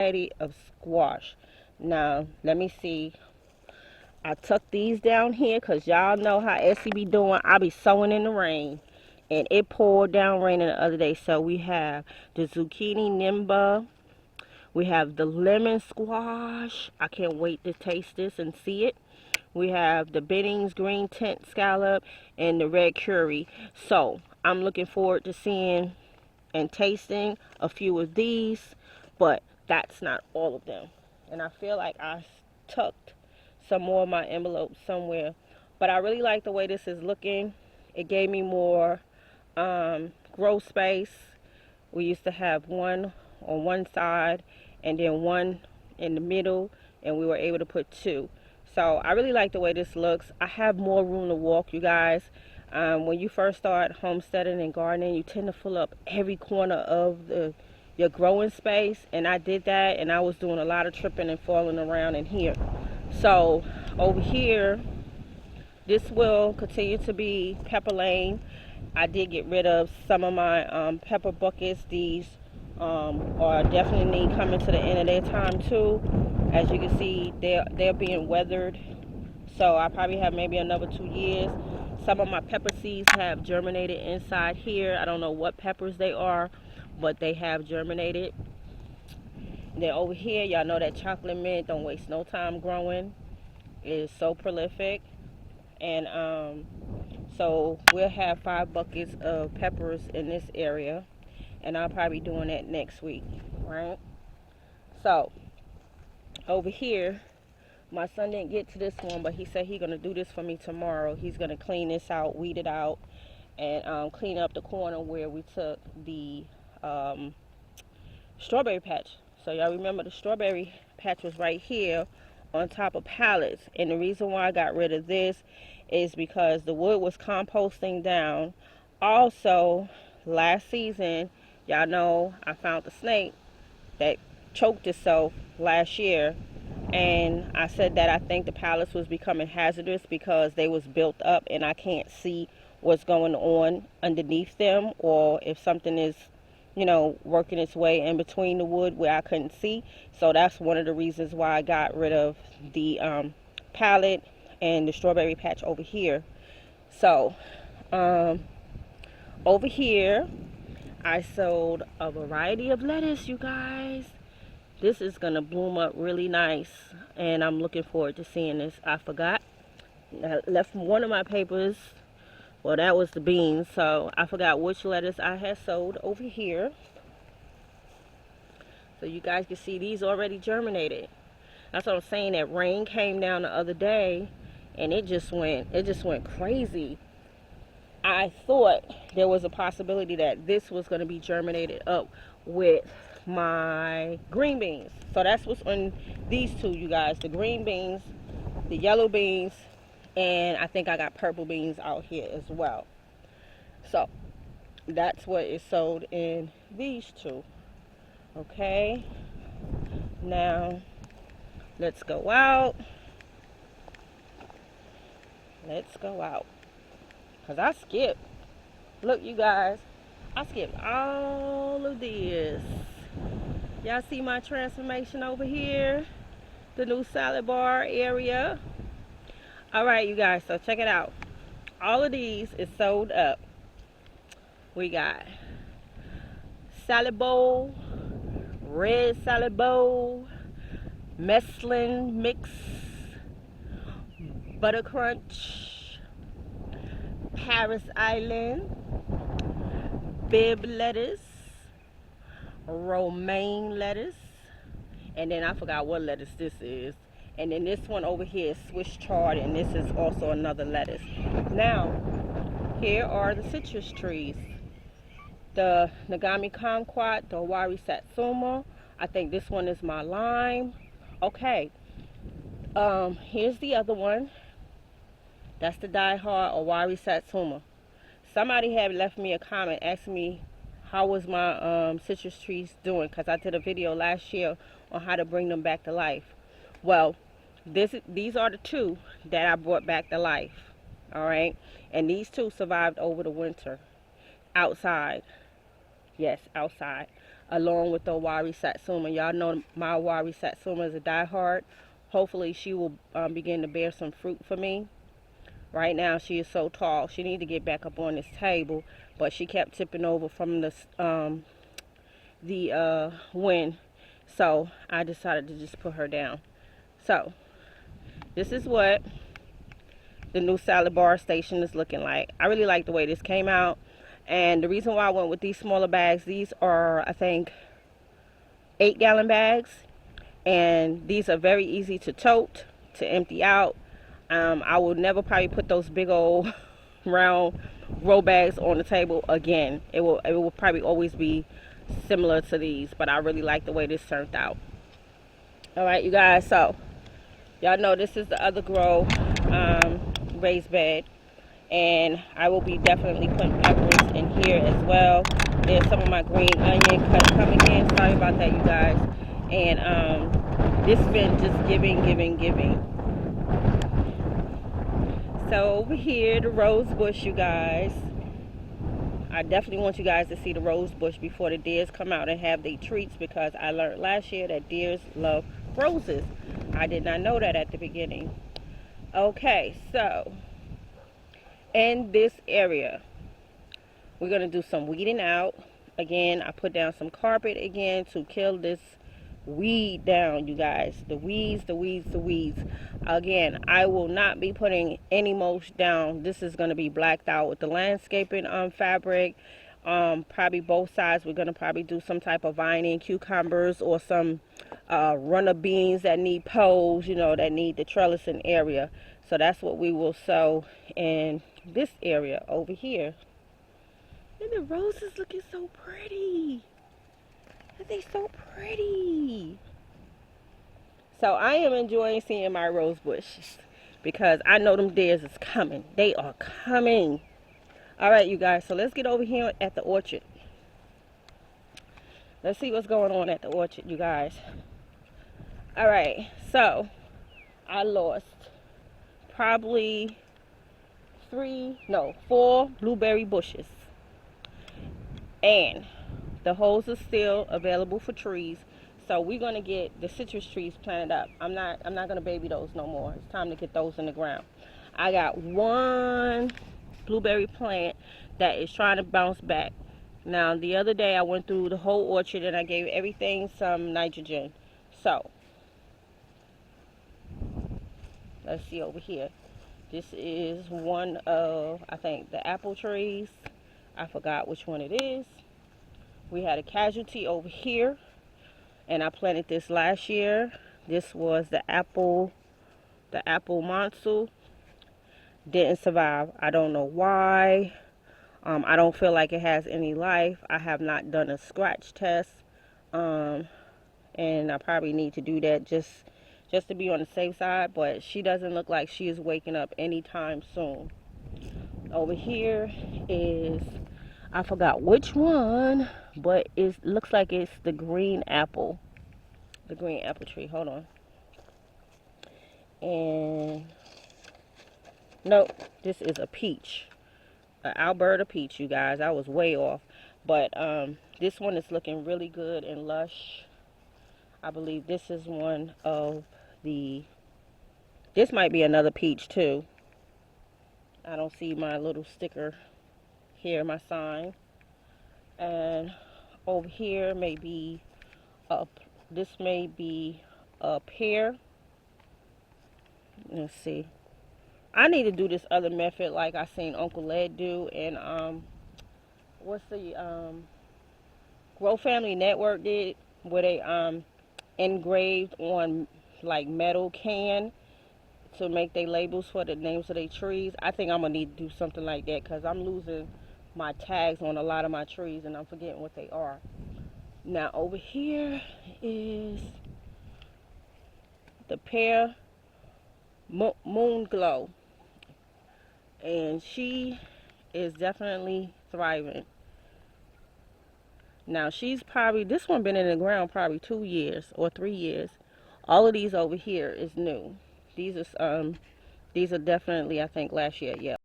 variety of squash. Now, let me see. I tuck these down here because y'all know how Essie be doing. I be sowing in the rain. And it poured down raining the other day. So we have the zucchini nimba. We have the lemon squash. I can't wait to taste this and see it. We have the Bennings green tint scallop and the red curry. So I'm looking forward to seeing and tasting a few of these, but that's not all of them. And I feel like I tucked some more of my envelopes somewhere, but I really like the way this is looking. It gave me more grow space. We used to have one on one side and then one in the middle, and we were able to put two. So I really like the way this looks. I have more room to walk, you guys. When you first start homesteading and gardening, you tend to fill up every corner of your growing space, and I did that, and I was doing a lot of tripping and falling around in here. So over here, this will continue to be pepper lane. I did get rid of some of my pepper buckets. These are definitely coming to the end of their time too. As you can see, they're being weathered. So I probably have maybe another 2 years. Some of my pepper seeds have germinated inside here. I don't know what peppers they are, but they have germinated. Then over here, y'all know that chocolate mint don't waste no time growing. It is so prolific. And so we'll have 5 buckets of peppers in this area, and I'll probably be doing that next week, right? So over here, my son didn't get to this one, but he said he's gonna do this for me tomorrow. He's gonna clean this out, weed it out, and clean up the corner where we took the strawberry patch. So y'all remember the strawberry patch was right here on top of pallets, and the reason why I got rid of this is because the wood was composting down. Also, last season, y'all know I found the snake that choked itself last year, and I said that I think the pallets was becoming hazardous because they was built up and I can't see what's going on underneath them, or if something is, you know, working its way in between the wood where I couldn't see. So that's one of the reasons why I got rid of the pallet and the strawberry patch over here. So over here I sowed a variety of lettuce, you guys. This is gonna bloom up really nice, and I'm looking forward to seeing this. I forgot, I left one of my papers. Well, that was the beans, so I forgot which lettuce I had sowed over here. So you guys can see these already germinated. That's what I'm saying. That rain came down the other day, and it just went crazy. I thought there was a possibility that this was going to be germinated up with my green beans. So that's what's on these two, you guys. The green beans, the yellow beans, and I think I got purple beans out here as well. So that's what is sold in these two. Okay, now let's go out. Let's go out, because I skipped. Look, you guys, I skipped all of this. Y'all see my transformation over here? The new salad bar area. Alright, you guys, so check it out. All of these is sold up. We got salad bowl, red salad bowl, messlin mix, butter crunch, Paris Island, bib lettuce, romaine lettuce, and then I forgot what lettuce this is. And then this one over here is Swiss chard, and this is also another lettuce. Now, here are the citrus trees. The Nagami Kumquat, the Owari Satsuma. I think this one is my lime. Okay. Here's the other one. That's the Die Hard Owari Satsuma. Somebody had left me a comment asking me how was my citrus trees doing, because I did a video last year on how to bring them back to life. Well, these are the two that I brought back to life. Alright, and these two survived over the winter outside. Yes, outside. along with the Wari Satsuma. Y'all know my Wari Satsuma is a diehard. Hopefully she will begin to bear some fruit for me. Right now she is so tall. She needs to get back up on this table, but she kept tipping over from the wind. So I decided to just put her down. So this is what the new salad bar station is looking like. I really like the way this came out. And the reason why I went with these smaller bags, these are, I think, 8-gallon bags. And these are very easy to tote, to empty out. I will never probably put those big old round roll bags on the table again. It will probably always be similar to these, but I really like the way this turned out. Alright, you guys, so y'all know this is the other grow raised bed, and I will be definitely putting peppers in here as well. There's some of my green onion cuts coming in. Sorry about that, you guys. And this has been just giving. So over here, the rose bush, you guys. I definitely want you guys to see the rose bush before the deers come out and have their treats, because I learned last year that deers love roses. I did not know that at the beginning. Okay, so in this area, we're going to do some weeding out. Again, I put down some carpet again to kill this weed down, you guys. The weeds. Again, I will not be putting any mulch down. This is going to be blacked out with the landscaping fabric. Probably both sides we're going to probably do some type of vining, cucumbers, or some runner beans that need poles, you know, that need the trellising area. So that's what we will sow in this area over here. And the roses looking so pretty. Aren't they so pretty? So I am enjoying seeing my rose bushes, because I know them deers is coming. They are coming. All right, you guys, so let's get over here at the orchard. Let's see what's going on at the orchard, you guys. All right, so I lost probably 4 blueberry bushes, and the holes are still available for trees. So we're gonna get the citrus trees planted up. I'm not gonna baby those no more. It's time to get those in the ground. I got one blueberry plant that is trying to bounce back. Now the other day I went through the whole orchard and I gave everything some nitrogen. So let's see over here. This is one of, I think, the apple trees. I forgot which one it is. We had a casualty over here, and I planted this last year. This was the apple monsoon. Didn't survive. I don't know why. I don't feel like it has any life. I have not done a scratch test, and I probably need to do that just to be on the safe side. But she doesn't look like she is waking up anytime soon. Over here is, I forgot which one, but it looks like it's the green apple. The green apple tree. Hold on. And nope, this is a peach. An Alberta peach, you guys. I was way off. But this one is looking really good and lush. I believe this is one of the, this might be another peach too. I don't see my little sticker here, my sign. And over here may be this may be a pear. Let's see. I need to do this other method like I seen Uncle Ed do, and what's the Grow Family Network did, where they engraved on like metal can to make their labels for the names of their trees. I think I'm gonna need to do something like that, because I'm losing my tags on a lot of my trees and I'm forgetting what they are. Now over here is the pear moon glow, and she is definitely thriving. Now she's probably, this one been in the ground probably 2 years or 3 years. All of these over here is new. These are definitely, I think, last year. Yeah.